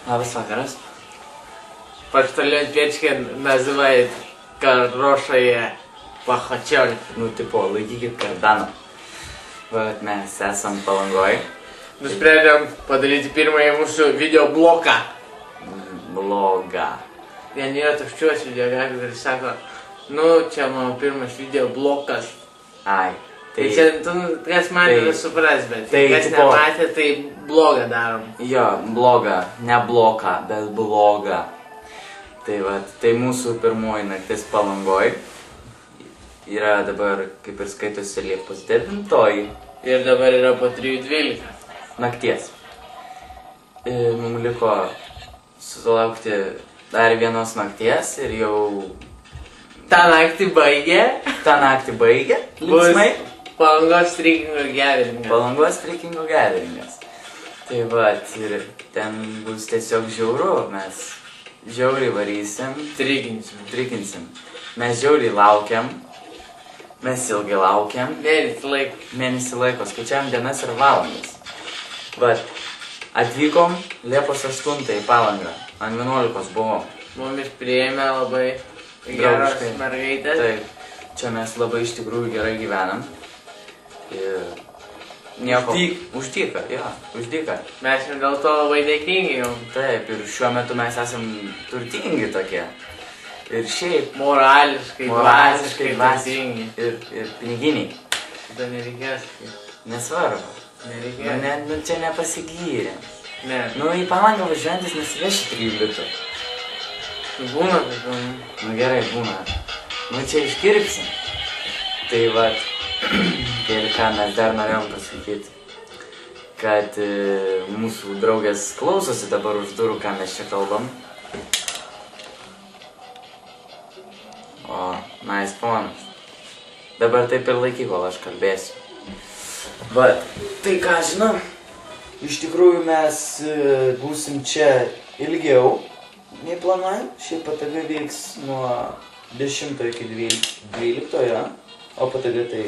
Labas vakaras. По-что-летечке называет хорошее похотель. Nu, tipo, laikykit kardaną. Vat mes esam Palangoj. Nusprendėm padaryti pirmąjį mūsų video bloką. Blogą. Vien yra toks čiuos videografijos ir sako, nu, čia mano pirmas video blokas. Ai. Tai čia, kas matė, tai supras, bet tai, kas tipo, nematė, tai blogą darom. Jo, blogą, ne bloką, bet blogą. Tai vat, tai mūsų pirmoji naktis Palangoj. Yra dabar, kaip ir skaitosi, Liepos 9. Ir dabar yra po 3:12. Nakties. Mums liko sulaukti dar vienos nakties ir jau... Ta naktį baigė. Ta naktį baigė. Linksmai. Palangos trikingo geringas. Palangos trikingo geringas. Tai vat, ir ten bus tiesiog žiauru, mes žiauriai varysim. Trikinsim. Mes žiauriai laukiam. Mes ilgai laukiam. Mėnesį laiko. Skaičiavam dienas ir valandas. Vat, atvykom Liepos 8 į Palangą. Ant 11 buvom. Mumis priėmė labai geros mergaitės. Taip. Čia mes labai iš tikrųjų gerai gyvenam. Ir... Nieko. Uždyka, jo. Uždyka. Mes ir dėl to labai dėkingi jau. Taip, ir šiuo metu mes esam turtingi tokie. Ir šiaip... Morališkai, dvasingi. Ir piniginiai. Tai nereikės. Nesvarbu. Nereikės. Nu, čia nepasigyrė. Ne. Nu, į Palangą važiuojantis nesiveši 3 litų. Būna tokių. Nu, gerai, būna. Nu, čia iškirpsim. Tai vat... Ir ką mes dar norėjom pasakyti, kad mūsų draugės klausosi dabar už durų, ką mes čia kalbam. O, nice ponas. Dabar taip ir laikyk, kol aš kalbėsiu. Bet, tai ką žinau, iš tikrųjų mes būsim čia ilgiau nei planuojam. Šiaip PTG vyks nuo 10 iki 12, o PTG tai...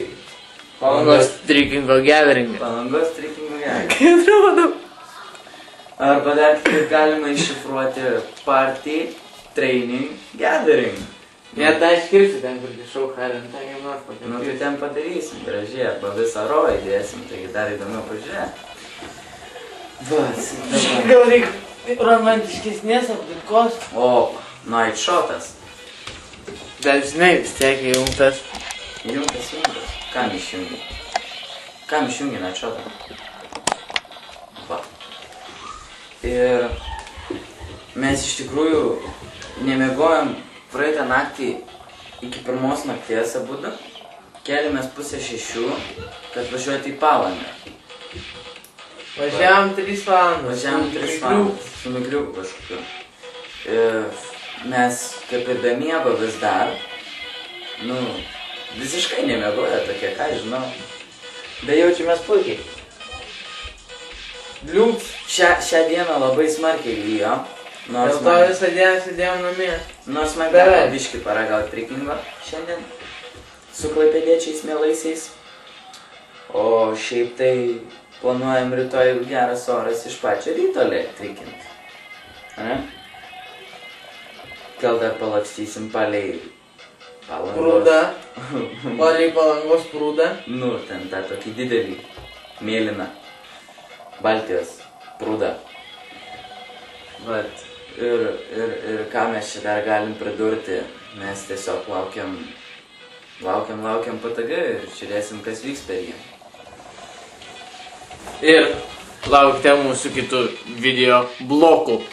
Palangos trikingo geringas. Palangos trikingo geringas. Kaip atrodo? Arba dar kaip galima iššifruoti Party Training Gathering. Ne, tą iškirpsiu ten, kur kišau Halentą, kaip nors pakirpsiu. Nu, tai ten padarysim, gražiai, arba visą ro įdėsim, taigi dar įdomiau pažiūrėti. Vas, dabar. Gal reikia romantiškesnės aplinkos? O, night shotas. Bet žinai, vis tiek įjungtas. Įjungtas. Kam išjungi? Kam išjungi night shotą? Va. Ir mes iš tikrųjų nemiegojom praeitą naktį iki 1 nakties abudu. Kėlėmės 5:30, kad važiuoti į Palangą. Važiavom 3 valandas. Važiavom 3 valandas. Su migriuku kažkokiu. Ir mes kaip ir be miego vis dar, nu, visiškai nemiegoja tokie, ką žinau. Bet jaučiamės puikiai. Liūks. Šią dieną labai smarkiai lyjo. Dėl to visą dieną sėdėjom namie. Nors man teko biškį paragauti trikingo šiandien. Su klaipėdiečiais mielaisiais. O šiaip tai planuojam rytoj geras oras iš pačio ryto trikinti. Gal dar palakstysim palei Palangos. Prūdą. Palei Palangos prūdą. Nu, ten tą tokį didelį, mėlyną, Baltijos prūdą. Vat, ir ką mes čia dar galim pridurti, mes tiesiog laukiam PTG ir žiūrėsim, kas vyks per jį. Ir laukite mūsų kitų video blokų.